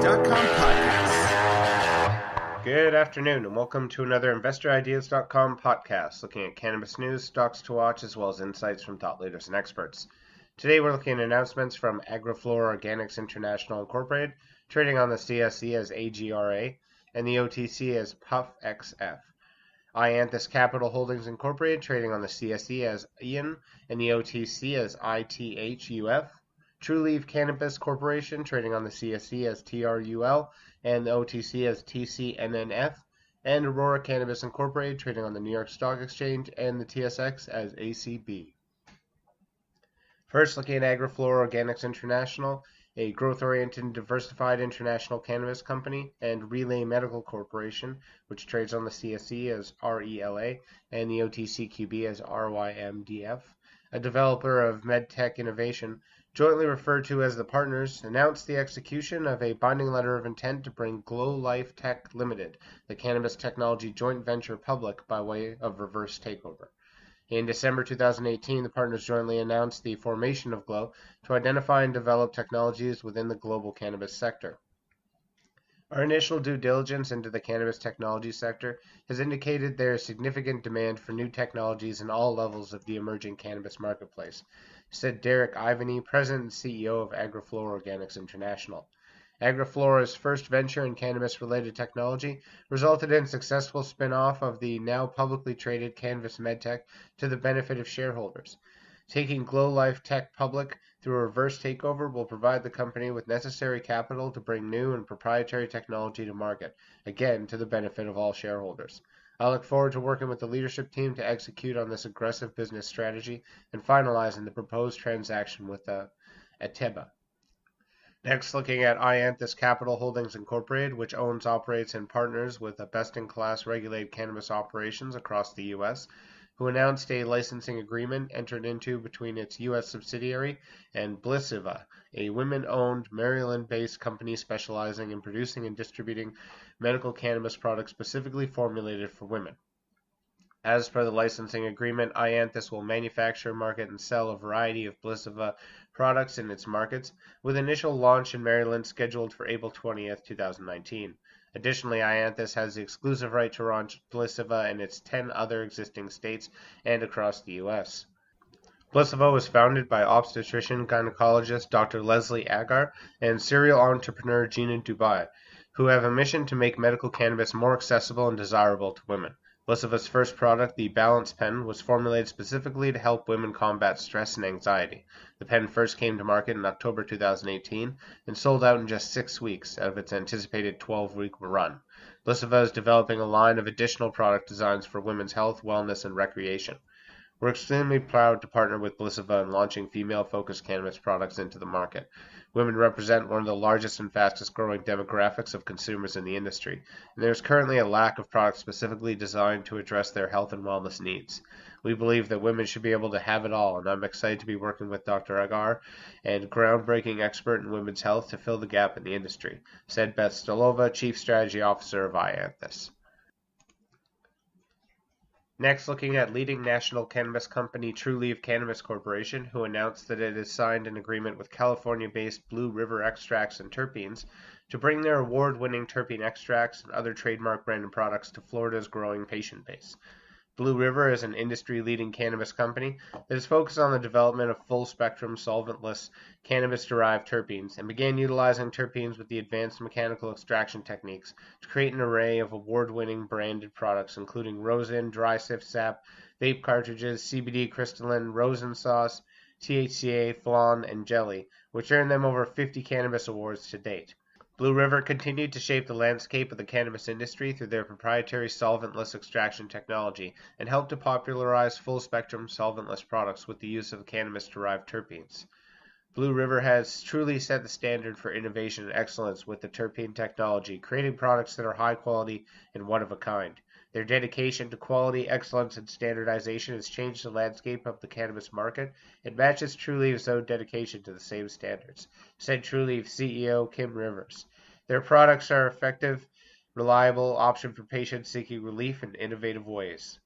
InvestorIdeas.com podcast. Good afternoon, and welcome to another InvestorIdeas.com podcast, looking at cannabis news, stocks to watch, as well as insights from thought leaders and experts. Today we're looking at announcements from AGRA Organics International Incorporated, trading on the CSE as AGRA, and the OTC as PUFXF. ITHUF Capital Holdings Incorporated, trading on the CSE as IAN, and the OTC as ITHUF. TRUL Cannabis Corporation, trading on the CSE as TRUL, and the OTC as TCNNF, and Aurora Cannabis Incorporated, trading on the New York Stock Exchange and the TSX as ACB. First, looking at AGRA Organics International, a growth-oriented and diversified international cannabis company, and Relay Medical Corporation, which trades on the CSE as RELA and the OTCQB as RYMDF, a developer of medtech innovation, jointly referred to as the Partners, announced the execution of a binding letter of intent to bring Glow Life Tech Limited, the cannabis technology joint venture, public by way of reverse takeover. In December 2018, the partners jointly announced the formation of Glow to identify and develop technologies within the global cannabis sector. Our initial due diligence into the cannabis technology sector has indicated there is significant demand for new technologies in all levels of the emerging cannabis marketplace, said Derek Ivany, President and CEO of AGRA Organics International. AGRA's first venture in cannabis-related technology resulted in successful spin-off of the now publicly traded Cannabis MedTech to the benefit of shareholders. Taking Glow Life Tech public through a reverse takeover will provide the company with necessary capital to bring new and proprietary technology to market, again to the benefit of all shareholders. I look forward to working with the leadership team to execute on this aggressive business strategy and finalizing the proposed transaction with Ateba. Next, looking at ITHUF Capital Holdings Incorporated, which owns, operates, and partners with a best-in-class regulated cannabis operations across the U.S., who announced a licensing agreement entered into between its U.S. subsidiary and Blissiva, a women-owned, Maryland-based company specializing in producing and distributing medical cannabis products specifically formulated for women. As per the licensing agreement, ITHUF will manufacture, market, and sell a variety of Blissiva products in its markets, with initial launch in Maryland scheduled for April 20th, 2019. Additionally, ITHUF has the exclusive right to launch Blissiva in its 10 other existing states and across the U.S. Blissiva was founded by obstetrician-gynecologist Dr. Leslie Agar and serial entrepreneur Gina Dubai, who have a mission to make medical cannabis more accessible and desirable to women. Blissiva's first product, the Balance Pen, was formulated specifically to help women combat stress and anxiety. The pen first came to market in October 2018 and sold out in just 6 weeks out of its anticipated 12-week run. Blissiva is developing a line of additional product designs for women's health, wellness, and recreation. We're extremely proud to partner with Blissiva in launching female-focused cannabis products into the market. Women represent one of the largest and fastest-growing demographics of consumers in the industry, and there is currently a lack of products specifically designed to address their health and wellness needs. We believe that women should be able to have it all, and I'm excited to be working with Dr. Agar, and groundbreaking expert in women's health, to fill the gap in the industry, said Beth Stolova, Chief Strategy Officer of ITHUF. Next, looking at leading national cannabis company TRUL Cannabis Corporation, who announced that it has signed an agreement with California-based Blue River Extracts and Terpenes to bring their award-winning terpene extracts and other trademark-branded products to Florida's growing patient base. Blue River is an industry-leading cannabis company that is focused on the development of full-spectrum solventless cannabis-derived terpenes and began utilizing terpenes with the advanced mechanical extraction techniques to create an array of award-winning branded products including rosin, dry sift sap, vape cartridges, CBD crystalline, rosin sauce, THCA, flan, and jelly, which earned them over 50 cannabis awards to date. Blue River continued to shape the landscape of the cannabis industry through their proprietary solventless extraction technology and helped to popularize full-spectrum solventless products with the use of cannabis-derived terpenes. Blue River has truly set the standard for innovation and excellence with the terpene technology, creating products that are high quality and one of a kind. Their dedication to quality, excellence, and standardization has changed the landscape of the cannabis market and matches TRUL's own dedication to the same standards, said TRUL CEO Kim Rivers. Their products are effective, reliable option for patients seeking relief in innovative ways.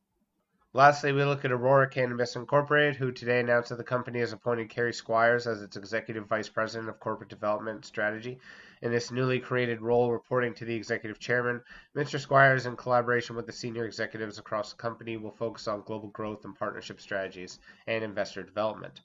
Lastly, we look at Aurora Cannabis Incorporated, who today announced that the company has appointed Carrie Squires as its Executive Vice President of Corporate Development and Strategy In this newly created role, reporting to the executive chairman, Mr. Squires, in collaboration with the senior executives across the company, will focus on global growth and partnership strategies and investor development.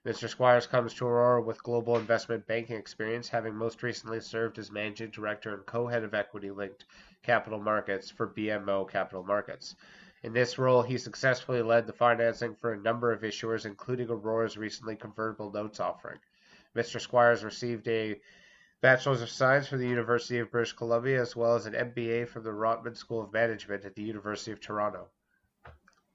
Mr. Squires comes to Aurora with global investment banking experience, having most recently served as managing director and co-head of equity-linked capital markets for BMO Capital Markets. In this role, he successfully led the financing for a number of issuers, including Aurora's recently convertible notes offering. Mr. Squires received a Bachelor's of Science from the University of British Columbia, as well as an MBA from the Rotman School of Management at the University of Toronto.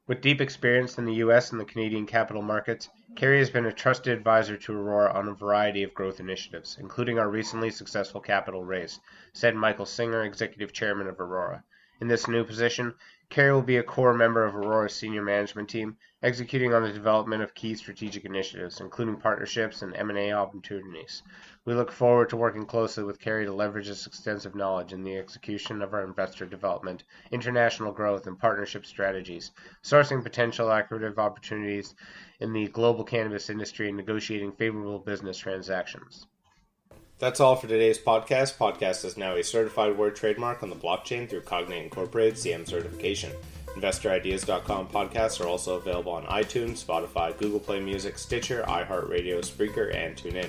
With deep experience in the U.S. and the Canadian capital markets, Kerry has been a trusted advisor to Aurora on a variety of growth initiatives, including our recently successful capital raise, said Michael Singer, Executive Chairman of Aurora. In this new position, Kerry will be a core member of Aurora's senior management team, executing on the development of key strategic initiatives, including partnerships and M&A opportunities. We look forward to working closely with Kerry to leverage his extensive knowledge in the execution of our investor development, international growth, and partnership strategies, sourcing potential accretive opportunities in the global cannabis industry, and negotiating favorable business transactions. That's all for today's podcast. Podcast is now a certified word trademark on the blockchain through Cognate Incorporated CM certification. InvestorIdeas.com podcasts are also available on iTunes, Spotify, Google Play Music, Stitcher, iHeartRadio, Spreaker, and TuneIn.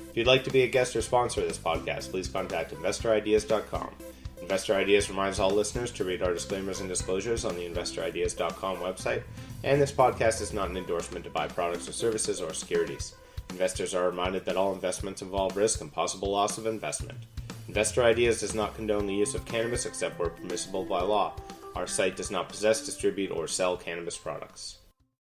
If you'd like to be a guest or sponsor of this podcast, please contact InvestorIdeas.com. Investor Ideas reminds all listeners to read our disclaimers and disclosures on the InvestorIdeas.com website, and this podcast is not an endorsement to buy products or services or securities. Investors are reminded that all investments involve risk and possible loss of investment. Investor Ideas does not condone the use of cannabis except where permissible by law. Our site does not possess, distribute, or sell cannabis products.